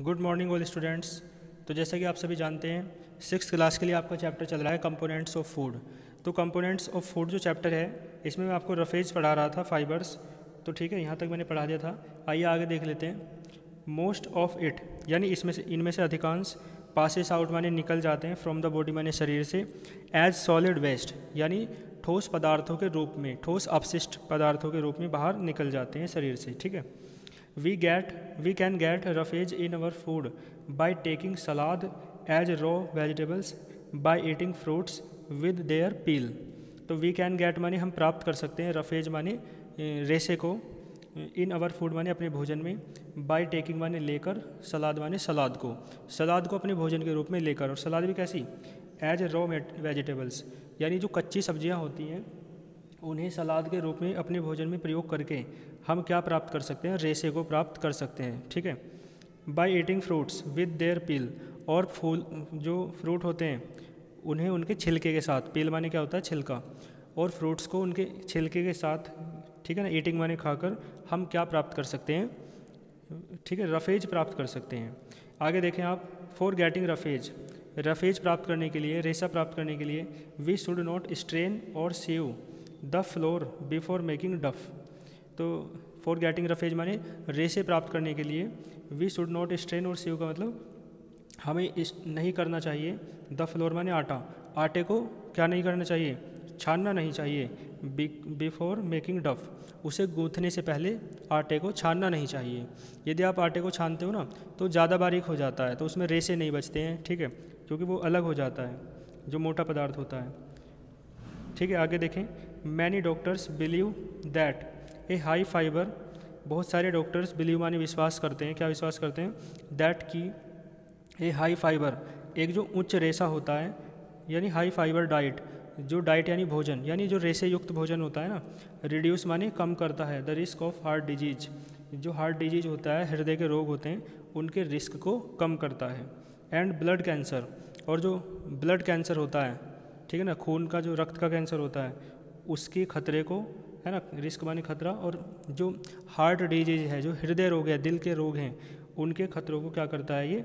Good morning all students. तो जैसा कि आप सभी जानते हैं 6th क्लास के लिए आपका चैप्टर चल रहा है कंपोनेंट्स ऑफ फूड। तो कंपोनेंट्स ऑफ फूड जो चैप्टर है इसमें मैं आपको रफेज पढ़ा रहा था, फाइबर्स। तो ठीक है, यहाँ तक मैंने पढ़ा दिया था। आइए आगे देख लेते हैं। मोस्ट ऑफ इट यानी इनमें से अधिकांश पासेस आउट माने निकल जाते हैं फ्रॉम द बॉडी माने शरीर से एज सॉलिड वेस्ट यानी ठोस पदार्थों के रूप में, ठोस अपशिष्ट पदार्थों के रूप में बाहर निकल जाते हैं शरीर से। ठीक है, we can get roughage in our food by taking salad as raw vegetables, by eating fruits with their peel। तो we can get माने हम प्राप्त कर सकते हैं, रफेज माने रेसे को, इन अवर फूड माने अपने भोजन में, बाय टेकिंग माने लेकर, सलाद माने सलाद को अपने भोजन के रूप में लेकर। और सलाद भी कैसी? एज रॉ वेजिटेबल्स यानी जो कच्ची सब्जियां होती हैं उन्हें सलाद के रूप में अपने भोजन में प्रयोग करके हम क्या प्राप्त कर सकते हैं? रेसे को प्राप्त कर सकते हैं। ठीक है, by eating fruits with their peel, और फूल जो फ्रूट होते हैं उन्हें उनके छिलके के साथ, पील माने क्या होता है? छिलका, और फ्रूट्स को उनके छिलके के साथ, ठीक है ना, ईटिंग माने खाकर हम क्या प्राप्त कर सकते हैं? ठीक है, रफेज प्राप्त कर सकते हैं। आगे देखें आप, फॉर गेटिंग रफेज प्राप्त करने के लिए, रेसा प्राप्त करने के लिए, वी शुड नॉट स्ट्रेन और सीव द फ्लोर बिफोर मेकिंग डफ। तो फॉर गेटिंग रफेज माने रेसे प्राप्त करने के लिए, वी शुड नॉट स्ट्रेन और सीव का मतलब हमें नहीं करना चाहिए, द फ्लोर माने आटा, आटे को क्या नहीं करना चाहिए? छानना नहीं चाहिए, बिफोर मेकिंग डफ, उसे गूँथने से पहले आटे को छानना नहीं चाहिए। यदि आप आटे को छानते हो ना तो ज़्यादा बारीक हो जाता है, तो उसमें रेसे नहीं बचते हैं। ठीक है, क्योंकि वो अलग हो जाता है जो मोटा पदार्थ होता है। ठीक है, आगे देखें, many doctors believe that A high fibre, बहुत सारे डॉक्टर्स बिलीव माने विश्वास करते हैं, क्या विश्वास करते हैं? दैट की ए हाई फाइबर, एक जो उच्च रेशा होता है, यानी हाई फाइबर डाइट, जो डाइट यानी भोजन, यानी जो रेशे युक्त भोजन होता है ना, रिड्यूस माने कम करता है the risk of heart disease, जो हार्ट डिजीज होता है, हृदय के रोग होते हैं, उनके रिस्क को कम करता है। एंड ब्लड कैंसर, और जो ब्लड कैंसर होता है, ठीक है ना, खून का जो रक्त का कैंसर होता है उसके खतरे को, है ना, रिस्क माने खतरा, और जो हार्ट डिजीज है, जो हृदय रोग है, दिल के रोग हैं, उनके खतरों को क्या करता है? ये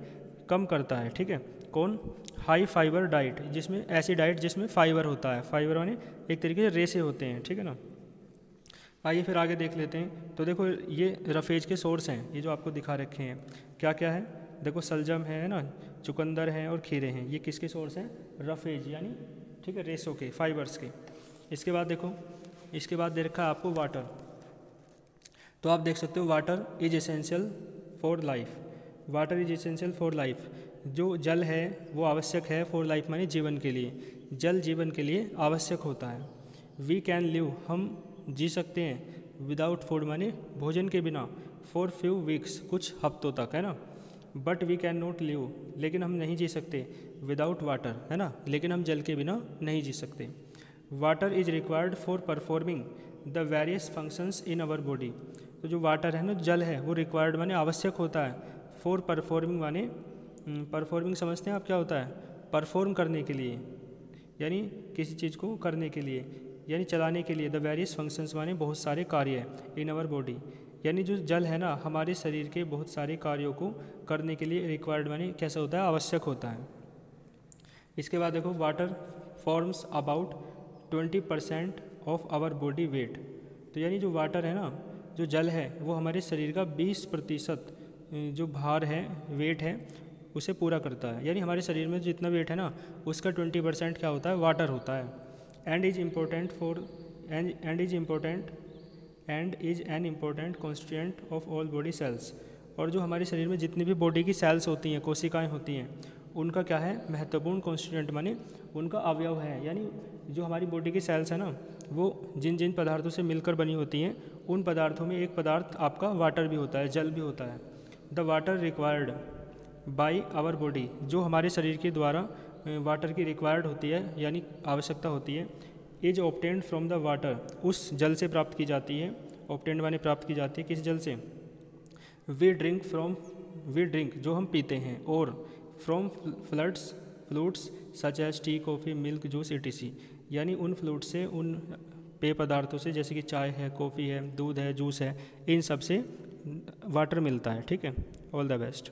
कम करता है। ठीक है, कौन? हाई फाइबर डाइट, जिसमें ऐसी डाइट जिसमें फाइबर होता है, फाइबर माने एक तरीके से रेसे होते हैं। ठीक है ना, आइए फिर आगे देख लेते हैं। तो देखो ये रफेज के सोर्स हैं, ये जो आपको दिखा रखे हैं, क्या क्या है? देखो सलजम है ना, चुकंदर हैं और खीरे हैं, ये किसके सोर्स हैं? रफेज यानी, ठीक है, रेसों के, फाइबर्स के। इसके बाद देखो, इसके बाद दे रखा है आपको वाटर। तो आप देख सकते हो water is essential for life, water is essential for life, जो जल है वो आवश्यक है, फॉर लाइफ माने जीवन के लिए, जल जीवन के लिए आवश्यक होता है। वी कैन लिव, हम जी सकते हैं, विदाउट फूड माने भोजन के बिना, फॉर फ्यू वीक्स, कुछ हफ्तों तक, है ना। But we can not live, लेकिन हम नहीं जी सकते, विदाउट वाटर, है ना, लेकिन हम जल के बिना नहीं जी सकते। Water is required for performing the various functions in our body, तो जो वाटर है ना, जल है, वो रिक्वायर्ड माने आवश्यक होता है, फॉर परफॉर्मिंग माने, परफॉर्मिंग समझते हैं आप क्या होता है? परफॉर्म करने के लिए, यानी किसी चीज़ को करने के लिए, यानी चलाने के लिए, द वेरियस फंक्शंस माने बहुत सारे कार्य है, इन आवर बॉडी, यानी जो जल है ना हमारे शरीर के बहुत सारे कार्यों को करने के लिए रिक्वायर्ड माने कैसा होता है? आवश्यक होता है। इसके बाद देखो, water forms about 20% of our body weight, तो यानी जो वाटर है ना, जो जल है, वो हमारे शरीर का 20% जो भार है, वेट है, उसे पूरा करता है। यानी हमारे शरीर में जितना वेट है ना उसका 20% क्या होता है? वाटर होता है। And is important an important constituent of all body cells, और जो हमारे शरीर में जितनी भी बॉडी की सेल्स होती हैं, कोशिकाएं होती हैं, उनका क्या है? महत्वपूर्ण कॉन्स्टिट्यूएंट माने उनका अवयव है। यानी जो हमारी बॉडी की सेल्स है ना, वो जिन जिन पदार्थों से मिलकर बनी होती हैं, उन पदार्थों में एक पदार्थ आपका वाटर भी होता है, जल भी होता है। The water required by our body, जो हमारे शरीर के द्वारा वाटर की रिक्वायर्ड होती है, यानी आवश्यकता होती है, is obtained from the water, उस जल से प्राप्त की जाती है। ऑब्टेन्ड माने प्राप्त की जाती है, किस जल से? वी ड्रिंक, जो हम पीते हैं, और from fluids such as tea, coffee, milk, juice etc, यानी उन फ्लूट से, उन पेय पदार्थों से, जैसे कि चाय है, कॉफ़ी है, दूध है, जूस है, इन सब से वाटर मिलता है। ठीक है, ऑल द बेस्ट।